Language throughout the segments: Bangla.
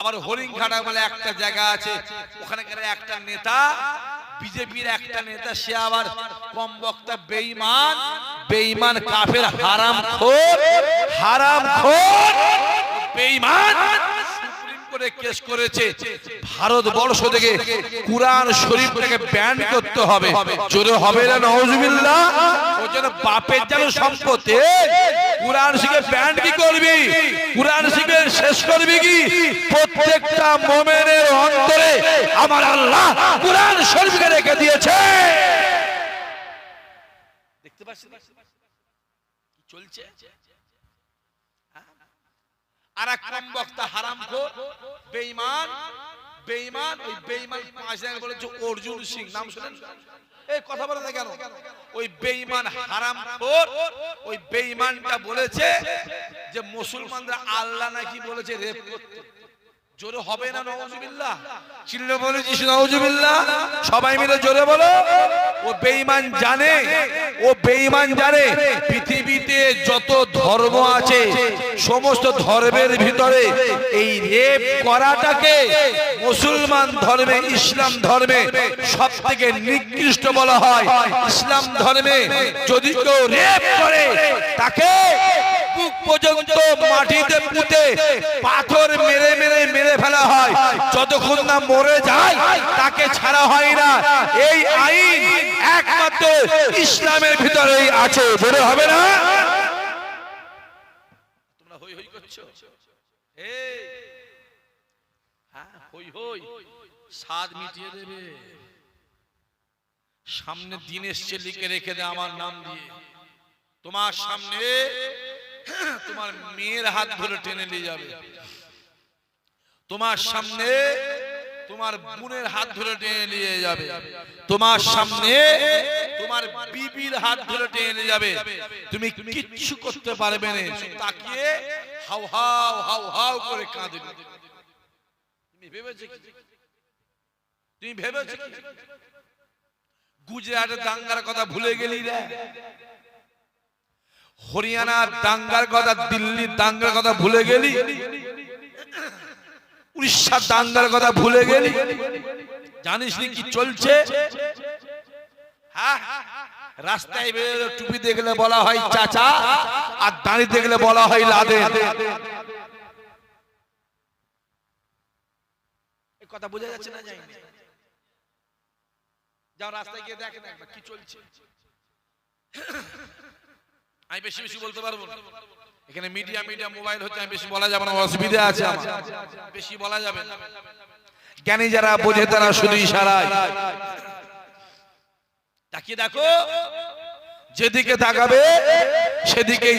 আবার হরিণঘাটা বলে একটা জায়গা আছে, ওখানকার একটা নেতা, বিজেপির একটা নেতা, সে আবার কম বক্তা বেঈমান, বেঈমান কাফের হারামখোর, হারামখোর বেঈমান সুপ্রিম কোর্টে কেস করেছে ভারতবর্ষ থেকে কুরআন শরীফটাকে ব্যান করতে হবে। জোরে হবে না নাউজুবিল্লাহ? ওই জন্য বাপের যেন সম্পত্তি কুরআন শিখে ব্যান কি করবি? কুরআন শিখে শেষ করবি কি? প্রত্যেকটা মুমিনের অন্তরে আমার আল্লাহ কুরআন শরীফকে রেখে দিয়েছে। দেখতে পাচ্ছেন কি চলছে? আর এক কম বক্তা হারামখোর বেঈমান, বেঈমান, ওই বেঈমান পাঁচ জায়গায় বলেছে অর্জুন সিং, নাম শুনেন? এই কথা বলে না কেন? ওই বেঈমান হারামখোর, ওই বেঈমানটা বলেছে যে মুসলমানরা আল্লাহ নাকি বলেছে রেপ করতে। জোরে হবে না নাউজুবিল্লাহ? চিল্লে বলেছিস নাউজুবিল্লাহ? সবাই মিলে জোরে বলো। ও বেঈমান জানে, ও বেঈমান জানে পৃথিবীতে যত ধর্ম আছে সমস্ত ধর্মের ভিতরে এই রেপ করাটাকে মুসলমান ধর্মে, ইসলাম ধর্মে সবথেকে নিকৃষ্ট বলা হয়। ইসলাম ধর্মে যদি কেউ রেপ করে তাকে বুক পর্যন্ত মাটিতে পুঁতে পাথর মেরে মেরে মেরে ফেলা হয়, যতক্ষণ না মরে যায় তাকে ছাড়া হয় না। এই আইন একমাত্র ইসলামের ভিতরেই আছে। বলে হবে না? তোমরা হই হই করছো? হ্যাঁ, হই হই স্বাদ মিটিয়ে দেবে। সামনে দিন এসছে, লিখে রেখে দে আমার নাম দিয়ে। তোমার সামনে তোমার মেয়ের হাত ধরে টেনে নিয়ে যাবে, তোমার সামনে তোমার বোনের হাত ধরে টেনে নিয়ে যাবে, তোমার সামনে তোমার বিবির হাত ধরে টেনে নিয়ে যাবে। তুমি কিচ্ছু করতে পারবে না, তাকিয়ে হাউ হাউ হাউ হাউ করে কাঁদবে। তুমি ভেবেছো কি? তুমি ভেবেছো কি গুজরাটের দাঙ্গার কথা ভুলে গেলি রে? হরিয়ানার দাঙ্গার কথা, দিল্লির দাঙ্গার কথা ভুলে গেলি? উড়িষ্যার দাঙ্গার কথা ভুলে গেলি? জানিস নি কি চলছে? হ্যাঁ, রাস্তায় বেরোলে টুপি দেখলে বলা হয় চাচা, আর দাঁড়ি দেখলে বলা হয় লাদেন। এই কথা বোঝা যাচ্ছে না? যাই যাও রাস্তায় গিয়ে দেখেন একবার কি চলছে। আমি বেশি বেশি বলতে পারবো না, এখানে মিডিয়া মিডিয়া মোবাইল হচ্ছে, আমি বেশি বলা যাবে না, অসুবিধা আছে আমার, বেশি বলা যাবে না। জ্ঞানী যারা বোঝে তারা শুধু ইশারায়। তাকিয়ে দেখো, যেদিকে তাকাবে সেদিকে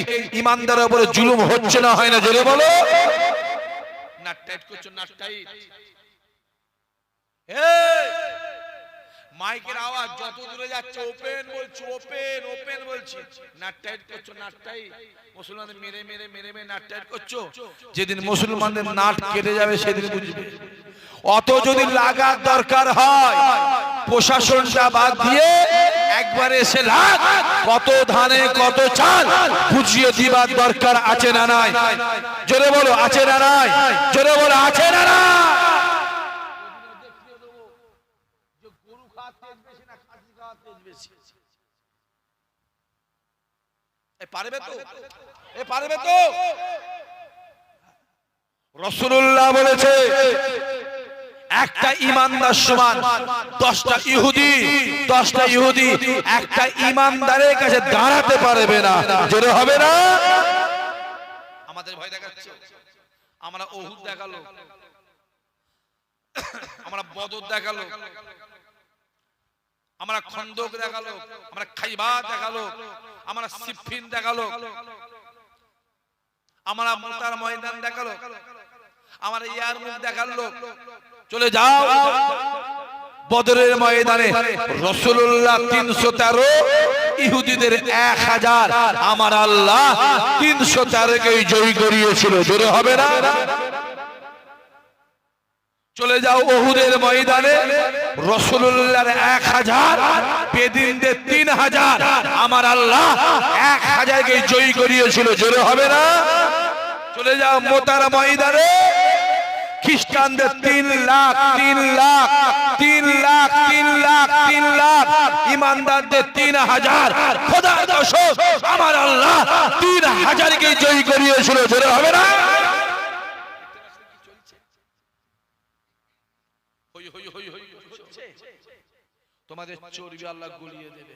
ইমানদারের উপরে জুলুম হচ্ছে না হয় না? জোরে বলো। নাট টাইট করছো, নাট টাইট। মাইকের আওয়াজ যত দূরে যাচ্ছে ওপেন বলছি, ওপেন ওপেন বলছি, নাট টাইট করছো, নাট টাইট। মুসলমানদের মেরে মেরে মেরে মেরে নাট টাইট করছো। যেদিন মুসলমানদের নাট কেটে যাবে সেদিন বুঝবে। অত যদি লাগার দরকার হয় প্রশাসনটা বাদ দিয়ে একবারে এসে লাগ, কত ধানে কত চাল বুঝিয়ে দিবার দরকার আছে না নাই? জোরে বলো আছে না নাই? জোরে বলো আছে না নাই? পারবে তো? এ পারবে তো? রাসূলুল্লাহ বলেছে একটা ইমানদার সমান 10টা ইহুদি, 10টা ইহুদি একটা ইমানদারের কাছে দাঁড়াতে পারবে না। জোরে হবে না? আমাদের ভয় দেখাচ্ছে, আমরা উহুদ দেখালো, আমরা বদর দেখালো, আমরা খন্দক দেখালো, আমরা খাইবার দেখালো, আমরা সিফিন দেখালো, আমরা মুতার ময়দান দেখালো, আমরা ইয়ারমুক দেখালো। চলে যাও বদরের ময়দানে রাসূলুল্লাহ 313, ইহুদিদের 1000, আমার আল্লাহ 313 কে জয় করিয়েছিল। জোরে হবে না? চলে যাও উহুদের ময়দানে রাসূলুল্লাহর 1000, বেদিনদের 3000, আমার আল্লাহ 1000 কে জয় করিয়েছিল। জোরে হবে না? চলে যাও মুতার ময়দানে খ্রিস্টানদের 3 লাখ 3 লাখ 3 লাখ 3 লাখ 3 লাখ, ইমানদারদের 3000। খোদার কসম আমার আল্লাহ 3000 কে জয় করিয়েছিল। জোরে হবে না? হই হই হই হই হচ্ছে, তোমাদের চর্বি আল্লাহ গলিয়ে দেবে।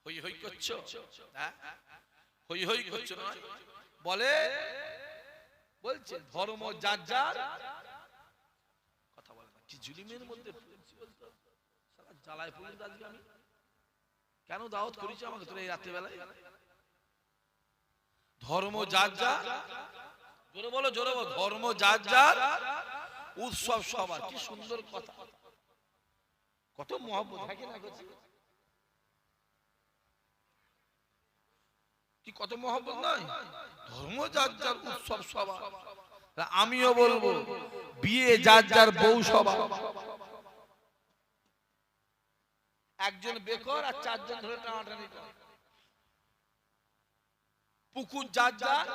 হই হই করছো, হ্যাঁ হই হই করছো না? বলে বলছে ধর্ম যার যার, কথা বলে না কি জুলিমের মধ্যে প্রিন্সিপাল তো সারা জ্বালায় পড়ে। আজকে আমি কেন দাওয়াত করেছি আমাকে তোরা এই রাতে বেলায়? ধর্ম যার যার, জোরে বলো জোরে বলো, ধর্ম যার যার, উৎসব সবার। কি সুন্দর কথা, কত মহব্বত থাকে না কি, কত মহব্বত নয়? ধর্ম যার যার, উৎসব সবার। আমিও বলবো বিয়ে যার যার, বউ সবার। একজন বেকর আর 4 জন ধরে টানাটানি করে। পুকুর যার যার,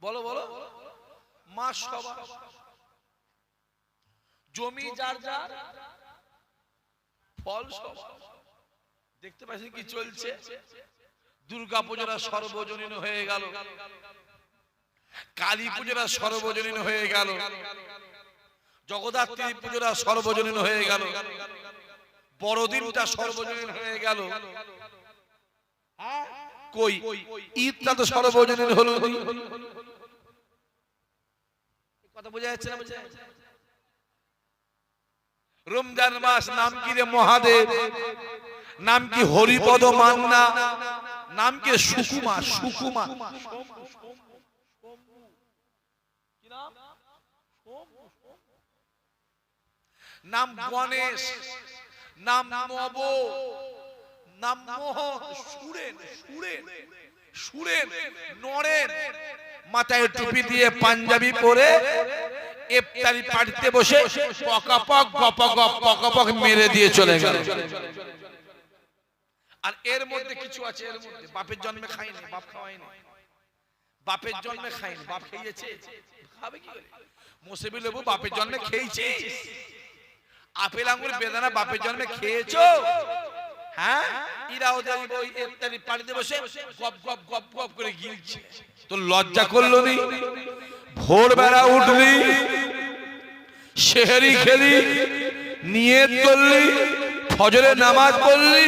বলো বলো, মাছ সবার। জমি যার যার, ফল সবার। দেখতে পাচ্ছেন কি চলছে? দুর্গা পূজারা সর্বজনীন হয়ে গেল, কালী পূজারা সর্বজনীন হয়ে গেল, জগদ্ধাত্রী পূজারা সর্বজনীন হয়ে গেল, বড়দিনটা সর্বজনীন হয়ে গেল। কই ঈদটা তো সর্বজনীন হলো। কথা বোঝা যাচ্ছে না? রমজান মাস নাম কি রে মহাদেব, নাম কি হরিপদ মান্না, নাম কি সুকুমা, সুকুমা নাম গণেশ, নাম নব, নাম মোহন, সুরেন সুরেন সুরেন নরেন, মাথায় টুপি দিয়ে পাঞ্জাবি পরে ইফতারি পার্টিতে বসে পকাপক গপগপ পকাপক মেরে দিয়ে চলে গেল। আর এর মধ্যে কিছু আছে, এর মধ্যে বাপের জন্মে খায়নি, বাপ খাওয়ায়নি, বাপের জন্মে খায়নি, বাপ খেয়েছে, খাবে কি করে? মোসেবি লেবু বাপের জন্মে খেয়েছি, আপেল আঙ্গুর বেদানা বাপের জন্মে খেয়েছো? হ্যাঁ, এরা ওদের ওই ইফতারি পার্টিতে বসে গপ গপ গপ গপ করে গিলছে। তো লজ্জা করলো নি? ভোরবেলা উঠলি, সেহরি খেলি, নিয়ত করলি, ফজরের নামাজ পড়লি,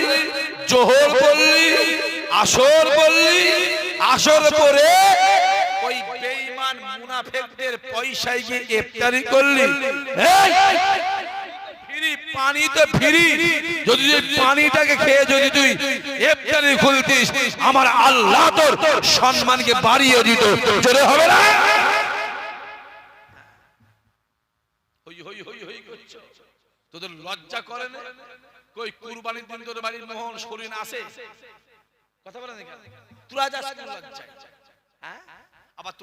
জোহর পড়লি, আসর পড়লি, আসর পরে ওই বেঈমান মুনাফিকদের পয়সায় গিয়ে ইফতারি করলি। ফ্রি পানি তো ফ্রি, যদি পানিটাকে খেয়ে যদি তুই ইফতারি খুলতিস, আমার আল্লাহ তোর সম্মানকে বাড়িয়ে দিত। জোরে হবে না? হই হই হই হই করছো, তোদের লজ্জা করে না? কই কুরবানির দিন তোর বাড়ির মোহন শরীর আসে? কথা বলে না, তোরা যাস লজ্জা। হ্যাঁ, আবার